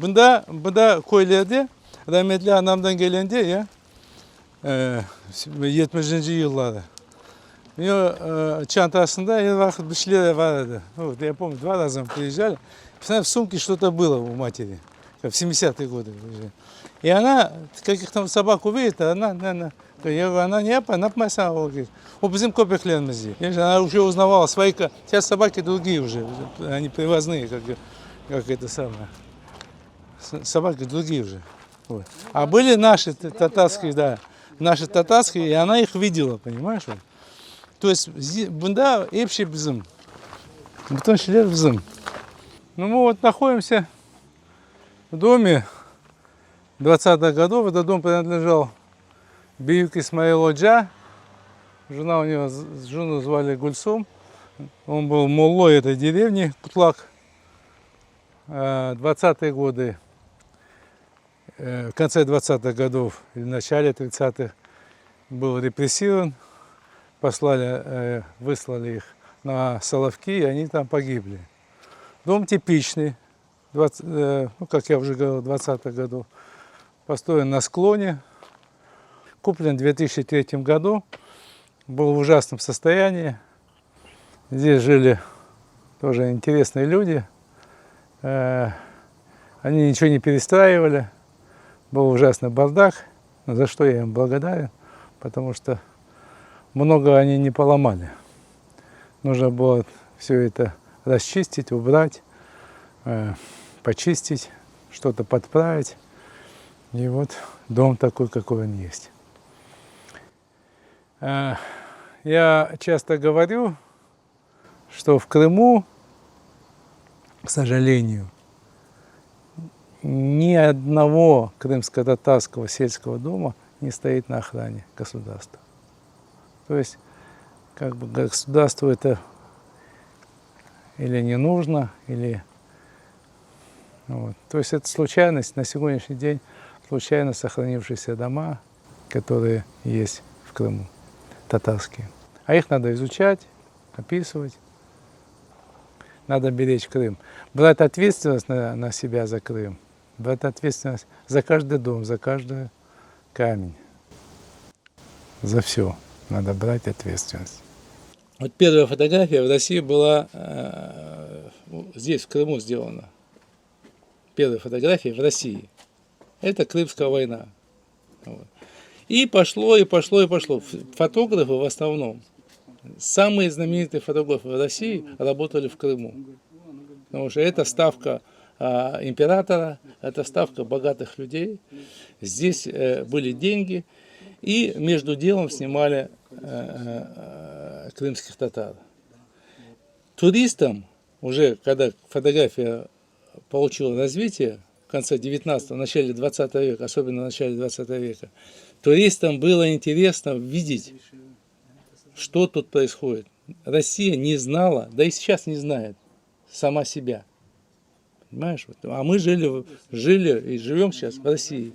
Bunda köylerde rahmetli anamdan gelende ya 70. yıllarda. Ее çantasında her vakit bir şeyler vardı. Вот, я помню, 2 раза мы приезжали. Постоянно в сумке что-то было у матери. Как в 70-е годы. И она каких-то собак увидит, она я говорю, она не она сама говорит. O bizim köpeklerimiz. Она уже узнавала свои, сейчас собаки другие уже, они привозные, как это самое. Собаки другие уже. Вот. А были наши татарские, да, наши татарские, и она их видела, понимаешь? Вот. То есть, бunda hepsi bizim. Bütün şeyler bizim. Ну, мы вот находимся в доме 20-х годов. Этот дом принадлежал Бейюк Исмаил Оджа. Жена у него, жену звали Гульсум. Он был моллой этой деревни, Кутлак. 20-е годы, в конце 20-х годов или в начале 30-х был репрессирован. Выслали их на Соловки, и они там погибли. Дом типичный, как я уже говорил, 20-х годов. Построен на склоне, куплен в 2003 году, был в ужасном состоянии. Здесь жили тоже интересные люди. Они ничего не перестраивали, был ужасный бардак, за что я им благодарен, потому что много они не поломали. Нужно было все это расчистить, убрать, почистить, что-то подправить. И вот дом такой, какой он есть. Я часто говорю, что в Крыму, к сожалению, ни одного крымско-татарского сельского дома не стоит на охране государства. То есть, как бы государству это или не нужно, или... Вот. То есть это случайность, на сегодняшний день случайно сохранившиеся дома, которые есть в Крыму, татарские. А их надо изучать, описывать. Надо беречь Крым. Брать ответственность на себя за Крым. Брать ответственность за каждый дом, за каждый камень. За все. Надо брать ответственность. Вот первая фотография в России была здесь, в Крыму, сделана. Первая фотография в России. Это Крымская война. Вот. И пошло, и пошло, и пошло. Фотографы в основном, самые знаменитые фотографы в России работали в Крыму. Потому что это ставка императора, это ставка богатых людей. Здесь были деньги. И между делом снимали крымских татар. Туристам, уже когда фотография получила развитие в конце 19-го, начале 20 века, особенно в начале 20 века, туристам было интересно видеть, что тут происходит. Россия не знала, да и сейчас не знает сама себя. Понимаешь? А мы жили и живем сейчас в России.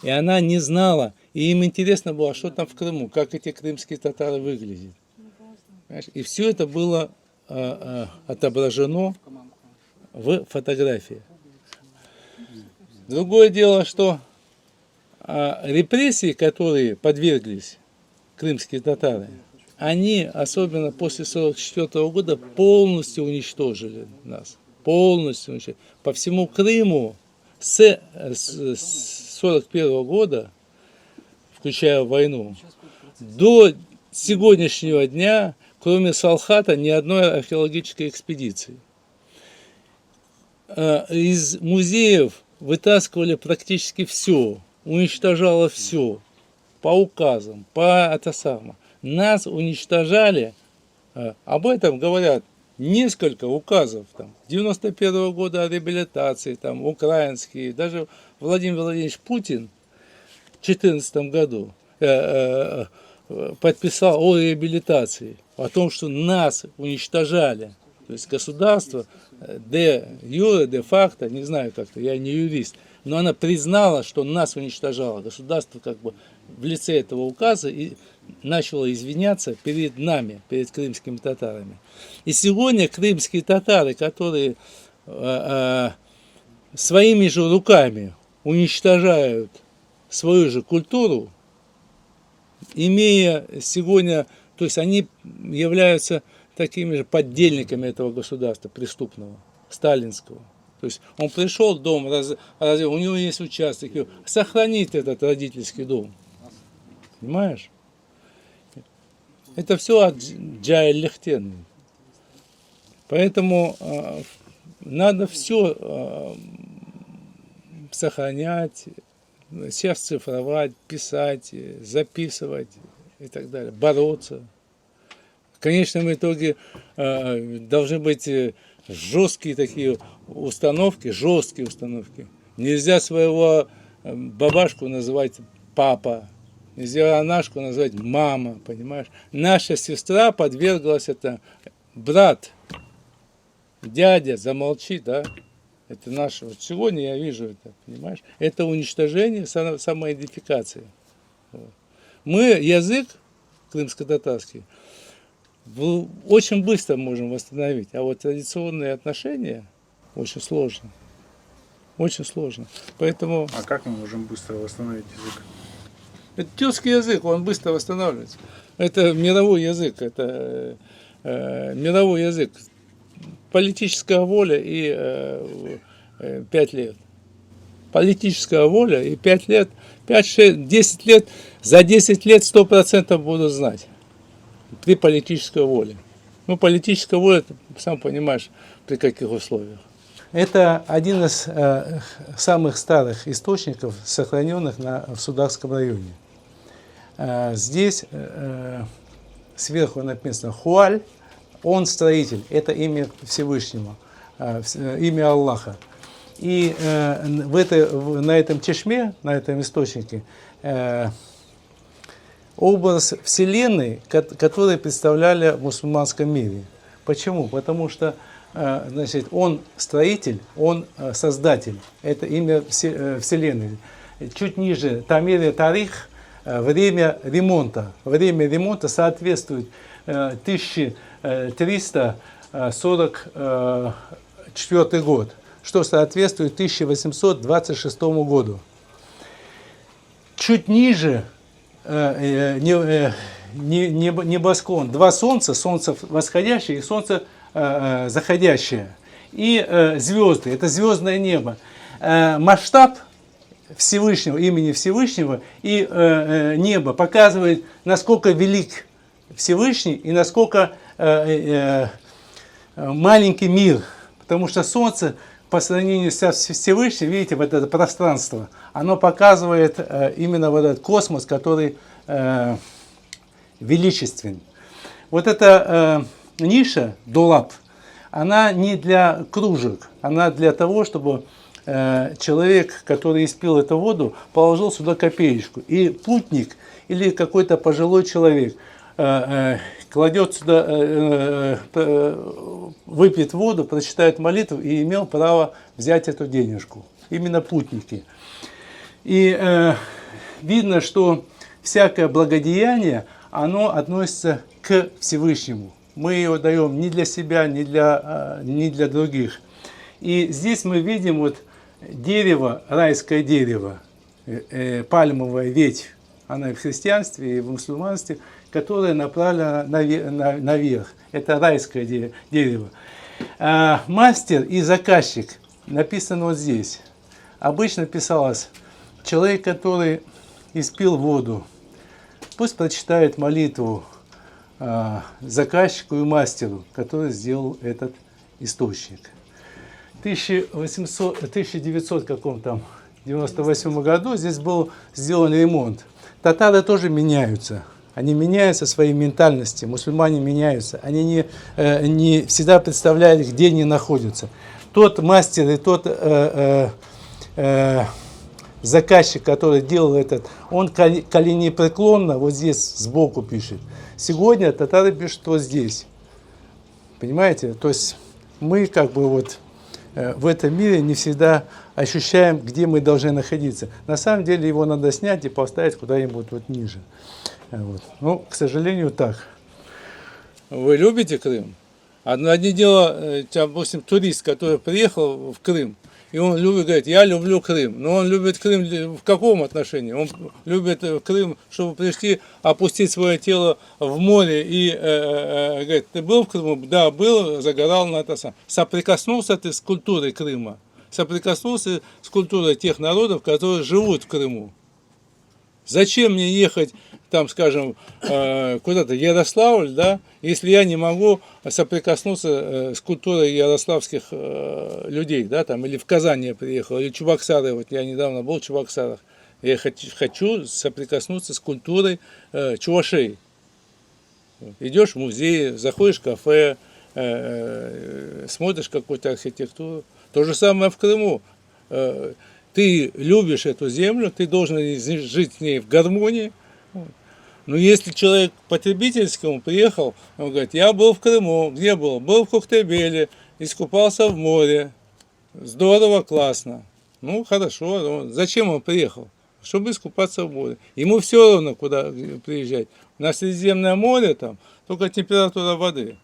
И она не знала, и им интересно было, что там в Крыму, как эти крымские татары выглядят. Понимаешь? И все это было отображено в фотографии. Другое дело, что репрессии, которые подверглись крымские татары, они, особенно после 1944 года, полностью уничтожили нас. Полностью уничтожили. По всему Крыму с 1941 года, включая войну, до сегодняшнего дня, кроме Салхата, ни одной археологической экспедиции. Из музеев вытаскивали практически все, уничтожало все, по указам, по это самое. Нас уничтожали, об этом говорят несколько указов, там, 91 года о реабилитации, там, украинские, даже Владимир Владимирович Путин в 2014 году подписал о реабилитации, о том, что нас уничтожали. То есть государство де юре, де факто, не знаю как-то, я не юрист, но она признала, что нас уничтожало. Государство как бы в лице этого указа и начало извиняться перед нами, перед крымскими татарами. И сегодня крымские татары, которые своими же руками уничтожают свою же культуру, имея сегодня, то есть они являются такими же поддельниками этого государства преступного, сталинского. То есть он пришел, дом, у него есть участок, сохранить этот родительский дом. Понимаешь? Это все от Джая Лехтен. Поэтому надо все сохранять, сейчас цифровать, писать, записывать и так далее, бороться. В конечном итоге должны быть жесткие такие установки, жесткие установки. Нельзя своего бабашку называть папа, нельзя Анашку называть мама, понимаешь? Наша сестра подверглась это, брат, дядя, замолчи, да? Это наше. Вот сегодня я вижу это, понимаешь? Это уничтожение самоидентификации. Вот. Мы язык крымско-татарский очень быстро можем восстановить, а вот традиционные отношения очень сложно. Очень сложно. Поэтому... А как мы можем быстро восстановить язык? Это тюркский язык, он быстро восстанавливается. Это мировой язык, это мировой язык. Политическая воля и 5 лет. Политическая воля и 5 лет, 5, 6, 10 лет, за 10 лет 100% буду знать. При политической воле. Ну, политическая воля, ты сам понимаешь, при каких условиях. Это один из самых старых источников, сохраненных в Сударском районе. Здесь сверху написано «Хуаль», он строитель, это имя Всевышнего, имя Аллаха. И на этом чешме, на этом источнике, образ Вселенной, который представляли в мусульманском мире. Почему? Потому что значит, он строитель, он создатель. Это имя Вселенной. Чуть ниже Тамир Тарих, время ремонта. Время ремонта соответствует 1344 год, что соответствует 1826 году. Чуть ниже небосклон. Два солнца, солнце восходящее и солнце заходящее. И звезды, это звездное небо. Масштаб Всевышнего, имени Всевышнего и небо показывает, насколько велик Всевышний и насколько маленький мир. Потому что солнце по сравнению со Всевышним, видите, вот это пространство, оно показывает именно вот этот космос, который величествен. Вот эта ниша, дулап, она не для кружек, она для того, чтобы человек, который испил эту воду, положил сюда копеечку. И путник или какой-то пожилой человек кладет сюда, выпьет воду, прочитает молитву и имел право взять эту денежку. Именно путники. И видно, что всякое благодеяние, оно относится к Всевышнему. Мы его даем не для себя, не для других. И здесь мы видим вот дерево, райское дерево, пальмовая ветвь, она и в христианстве, и в мусульманстве, которая направлена наверх. Это райское дерево. Мастер и заказчик написано вот здесь. Обычно писалось, человек, который испил воду, пусть прочитает молитву заказчику и мастеру, который сделал этот источник. В 1998 году здесь был сделан ремонт. Татары тоже меняются. Они меняются своей ментальностью, мусульмане меняются. Они не всегда представляют, где они находятся. Тот мастер и тот заказчик, который делал этот, он коленепреклонно вот здесь сбоку пишет. Сегодня татары пишут вот здесь. Понимаете? То есть мы как бы вот в этом мире не всегда ощущаем, где мы должны находиться. На самом деле его надо снять и поставить куда-нибудь вот ниже. Вот. Ну, к сожалению, так. Вы любите Крым? Одно дело, допустим, турист, который приехал в Крым, и он любит, говорит, я люблю Крым. Но он любит Крым в каком отношении? Он любит Крым, чтобы прийти, опустить свое тело в море и говорит, ты был в Крыму? Да, был, загорал на это сам. Соприкоснулся ты с культурой Крыма, соприкоснулся с культурой тех народов, которые живут в Крыму. Зачем мне ехать, там, скажем, куда-то Ярославль, да, если я не могу соприкоснуться с культурой ярославских людей, да, там, или в Казань я приехал, или Чебоксары, вот я недавно был в Чебоксарах, я хочу соприкоснуться с культурой чувашей. Идешь в музей, заходишь в кафе, смотришь какую-то архитектуру. То же самое в Крыму. Ты любишь эту землю, ты должен жить с ней в гармонии. Но если человек потребительскому приехал, он говорит, я был в Крыму, где был? Был в Коктебеле, искупался в море. Здорово, классно. Ну, хорошо. Зачем он приехал? Чтобы искупаться в море. Ему все равно, куда приезжать. На Средиземное море там только температура воды.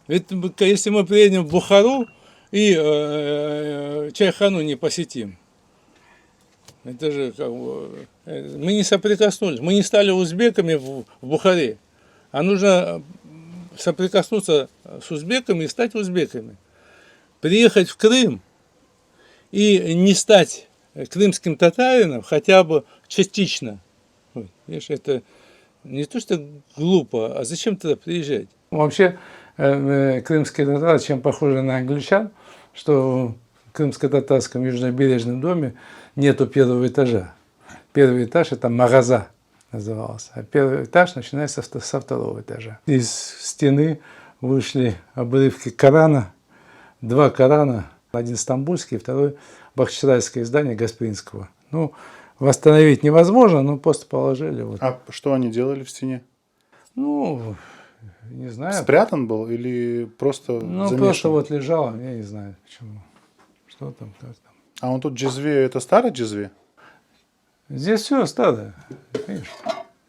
Ведь если мы приедем в Бухару и Чайхану не посетим, это же как бы, мы не соприкоснулись, мы не стали узбеками в Бухаре, а нужно соприкоснуться с узбеками и стать узбеками. Приехать в Крым и не стать крымским татарином хотя бы частично. Ой, видишь, это не то, что глупо, а зачем туда приезжать? Вообще, крымские татары чем похожи на англичан, что в крымско-татарском южнобережном доме нету первого этажа. Первый этаж это магаза назывался, а первый этаж начинается со второго этажа. Из стены вышли обрывки Корана, два Корана, один стамбульский, второй бахчисарайское издание Гаспринского. Ну, восстановить невозможно, но просто положили. Вот. А что они делали в стене? Ну, не знаю. Спрятан был или просто замешан? Просто вот лежал, я не знаю почему. Что там, как там. А он тут джезве, это старый джезве? Здесь все старое, видишь?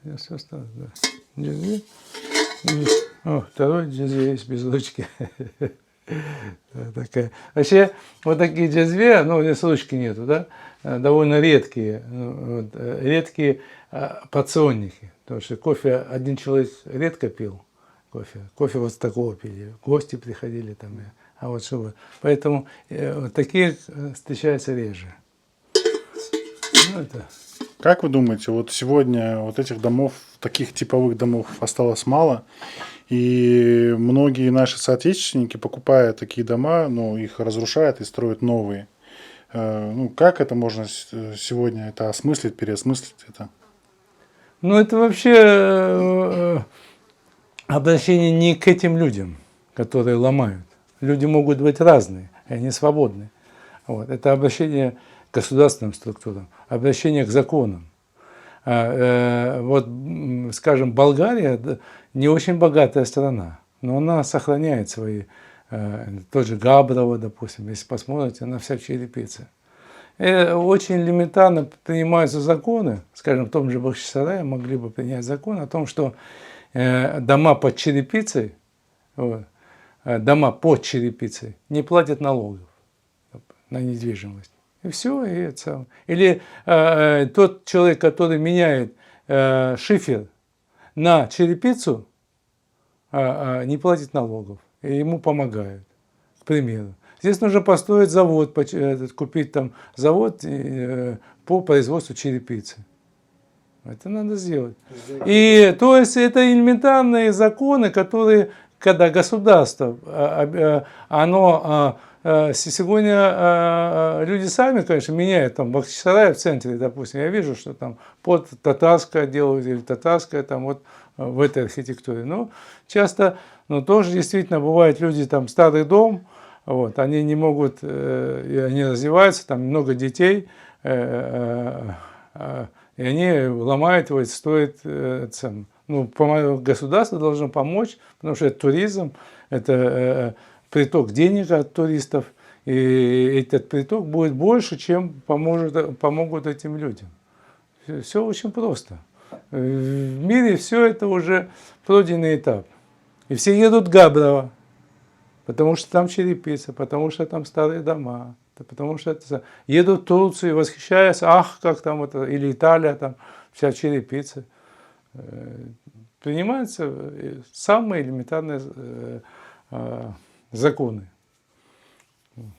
Здесь все старое, да. Джезве. О, второй джезве есть без ручки. Такая. Вообще, вот такие джезве, ну, здесь ручки нету, да, довольно редкие, редкие порционники. Потому что кофе один человек редко пил. Кофе вот с такого пили. Гости приходили там. А вот чтобы. Поэтому вот такие встречаются реже. Ну, это. Как вы думаете, вот сегодня вот этих домов, таких типовых домов осталось мало, и многие наши соотечественники, покупая такие дома, ну, их разрушают и строят новые. Ну, как это можно сегодня это осмыслить, переосмыслить это? Ну, это вообще обращение не к этим людям, которые ломают. Люди могут быть разные, и они свободны. Вот. Это обращение к государственным структурам, обращение к законам. Вот, скажем, Болгария не очень богатая страна, но она сохраняет свои, тот же Габрово, допустим, если посмотрите, на вся черепица. Очень элементарно принимаются законы, скажем, в том же Бахчисарае могли бы принять закон о том, что дома под черепицей, дома под черепицей не платят налогов на недвижимость. И все, и это самое. Или тот человек, который меняет шифер на черепицу, не платит налогов, и ему помогают, к примеру. Здесь нужно построить завод, купить там завод по производству черепицы. Это надо сделать. И то есть это элементарные законы, которые, когда государство, оно сегодня люди сами, конечно, меняют там Бахчисарай в центре, допустим, я вижу, что там под татарское делают или татарское там вот в этой архитектуре. Но часто, тоже действительно бывает люди там старый дом, вот, они не могут, и они развиваются, там много детей, и они ломают его, строят цену. Ну, государство должно помочь, потому что это туризм, это приток денег от туристов, и этот приток будет больше, чем помогут этим людям. Все очень просто. В мире все это уже пройденный этап. И все едут в Габрово, потому что там черепица, потому что там старые дома. Потому что едут в Турцию, восхищаются, ах, как там это, или Италия, там вся черепица. Принимаются самые элементарные законы.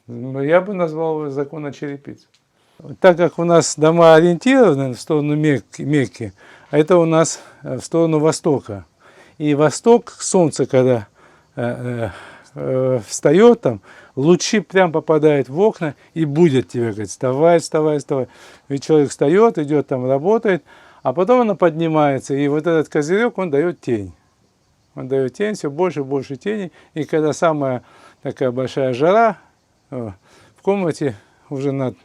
Я бы назвал его закон о черепице. Так как у нас дома ориентированы в сторону Мекки, а это у нас в сторону востока. И восток, солнце, когда встает там, лучи прям попадают в окна и будет тебе говорить: вставай, вставай, вставай. Ведь человек встает, идет там, работает, а потом она поднимается, и вот этот козырек, он дает тень. Он дает тень, все больше и больше тени. И когда самая такая большая жара, в комнате уже над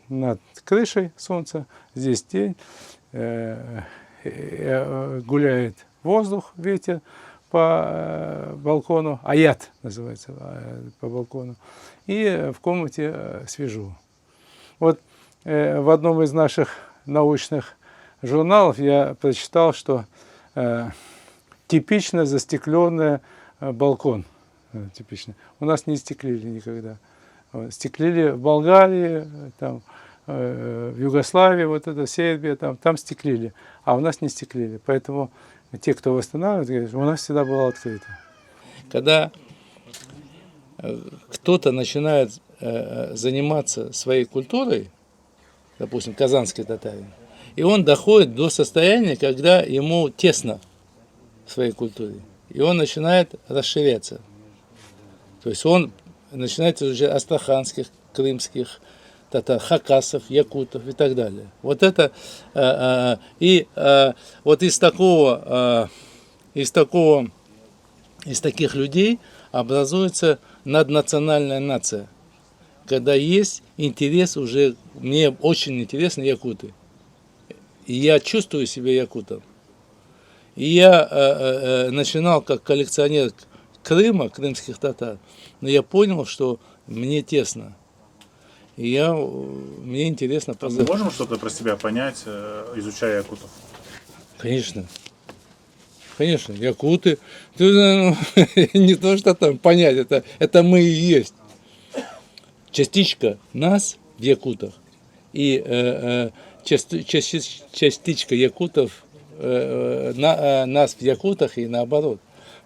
крышей солнца, здесь тень, гуляет воздух, ветер по балкону, аят называется, по балкону, и в комнате свежо. Вот в одном из наших научных журналов я прочитал, что типично застекленный балкон. Типично. У нас не стеклили никогда. Стеклили в Болгарии, там, в Югославии, вот это, Сербия, там стеклили, а у нас не стеклили. Поэтому те, кто восстанавливает, говорят, у нас всегда было открыто. Когда кто-то начинает заниматься своей культурой, допустим, казанский татарин, и он доходит до состояния, когда ему тесно в своей культуре, и он начинает расширяться. То есть он начинает изучать астраханских, крымских татар, хакасов, якутов и так далее. Вот это вот из таких людей образуется наднациональная нация, когда есть интерес уже, мне очень интересны якуты, и я чувствую себя якутом. И я начинал как коллекционер Крыма, крымских татар, но я понял, что мне тесно. И мне интересно А мы можем что-то про себя понять, изучая якутов? Конечно. Конечно, якуты. Не то, что там понять, это мы и есть. Частичка нас в якутах и частичка якутов нас в якутах и наоборот.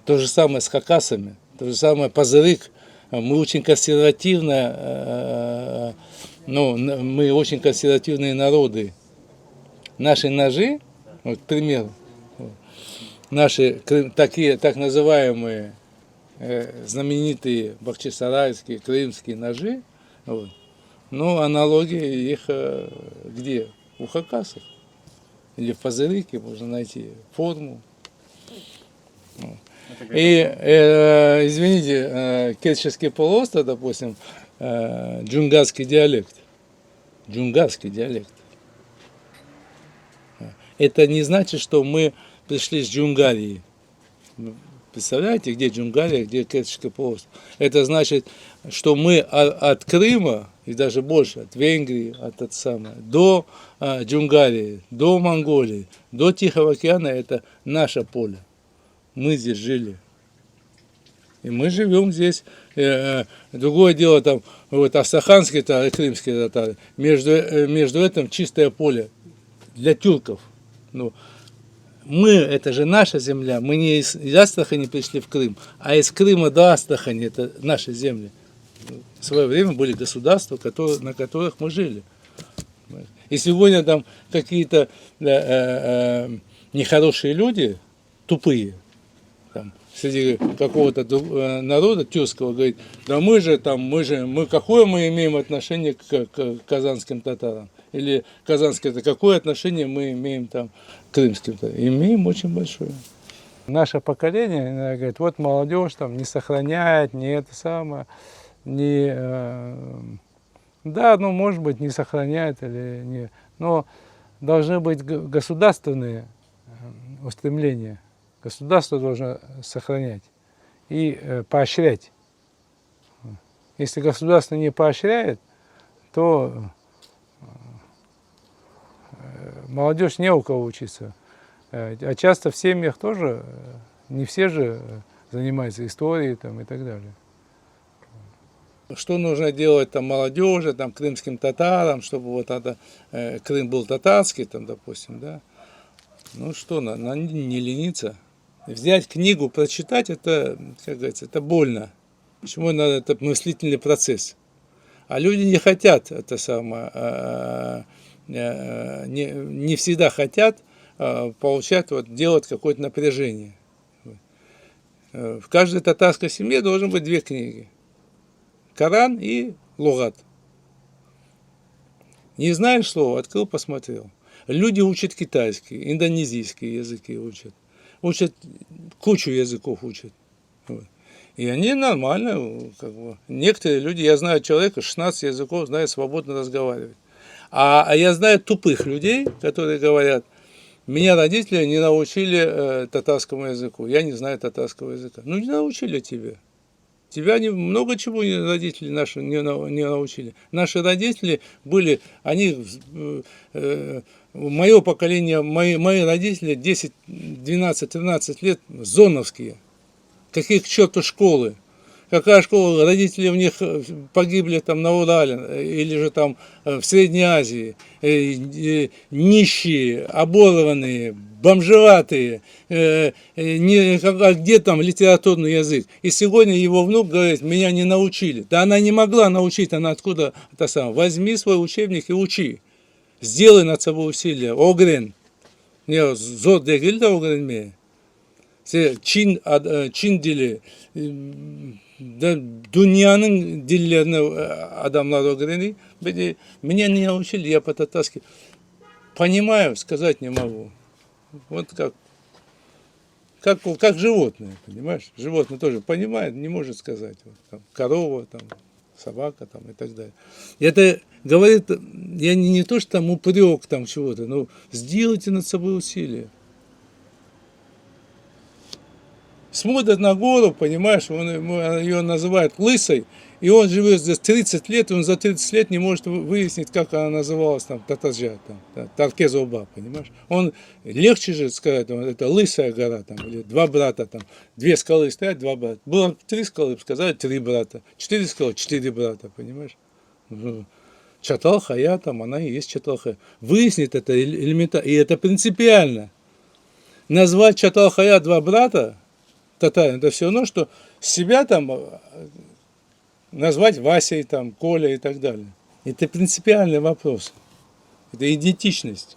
То же самое с хакасами, то же самое Пазырык. Мы очень консервативные, мы очень консервативные народы. Наши ножи, вот пример, наши такие так называемые знаменитые бахчисарайские, крымские ножи, вот, аналогии их где? У хакасов. Или в Пазырыке можно найти форму. И, извините, Керченский полуостров, допустим, джунгарский диалект. Джунгарский диалект. Это не значит, что мы пришли с Джунгарии. Представляете, где Джунгария, где Керченский полуостров? Это значит, что мы от Крыма, и даже больше, от Венгрии, до Джунгарии, до Монголии, до Тихого океана, это наше поле. Мы здесь жили. И мы живем здесь. Другое дело, там, вот астраханские татары, крымские татары, между этим чистое поле для тюрков. Это же наша земля. Мы не из Астрахани пришли в Крым, а из Крыма до Астрахани, это наши земли. В свое время были государства, на которых мы жили. И сегодня там какие-то нехорошие люди, тупые, среди какого-то народа тюркского, говорит, да мы какое мы имеем отношение к казанским татарам? Или казанские, какое отношение мы имеем там к крымским татарам? Имеем очень большое. Наше поколение иногда говорит, вот молодежь там не сохраняет, не это самое, не... Да, может быть, не сохраняет или не... Но должны быть государственные устремления. Государство должно сохранять и поощрять. Если государство не поощряет, то молодежь не у кого учиться. А часто в семьях тоже, не все же занимаются историей там, и так далее. Что нужно делать там молодежи, там крымским татарам, чтобы вот это, Крым был татарский, там, допустим, да. Ну что, надо не лениться. Взять книгу, прочитать, это, как говорится, это больно. Почему надо, это мыслительный процесс. А люди не хотят, это самое, не всегда хотят получать, вот, делать какое-то напряжение. В каждой татарской семье должны быть две книги. Коран и лугат. Не знаешь слова, открыл, посмотрел. Люди учат китайский, индонезийские языки учат. Учат, кучу языков учат. Вот. И они нормально, как бы. Некоторые люди, я знаю человека, 16 языков знает свободно разговаривать. А я знаю тупых людей, которые говорят, меня родители не научили татарскому языку, я не знаю татарского языка. Ну, не научили тебя. Тебя много чего родители наши не научили. Наши родители были, они, мое поколение, мои родители 10, 12, 13 лет зоновские. Какие к черту школы? Какая школа? Родители у них погибли там на Урале или же там в Средней Азии. Нищие, оборванные, бомжеватые. Где там литературный язык? И сегодня его внук говорит, меня не научили. Да она не могла научить, она откуда это самое. Возьми свой учебник и учи. Сделай над собой усилия. Огрен. Не, зор дегилда огрен ме. Чин dili, dünyanın dillerini adamlar öğreniyor. Меня не научили, я по-татарски понимаю, сказать не могу. Вот как животное, понимаешь? Животное тоже понимает, не может сказать. Вот, там, корова, там, собака там, и так далее. И это говорит, я не то, что там упрек там чего-то, но сделайте над собой усилия. Смотрит на гору, понимаешь, он ее называет лысой, и он живет здесь 30 лет, и он за 30 лет не может выяснить, как она называлась, там, Татаржа, там, Таркез-Оба, понимаешь. Он, легче же сказать, это лысая гора, там, или два брата, там, две скалы стоят, два брата. Было 3 скалы, сказали 3 брата, 4 скалы, 4 брата, понимаешь. Чатал-Хая, там, она и есть Чатал-Хая. Выяснить это элементарно, и это принципиально. Назвать Чатал-Хая 2 брата, татарин, это все равно, что себя там назвать Васей, там, Коля и так далее. Это принципиальный вопрос. Это идентичность.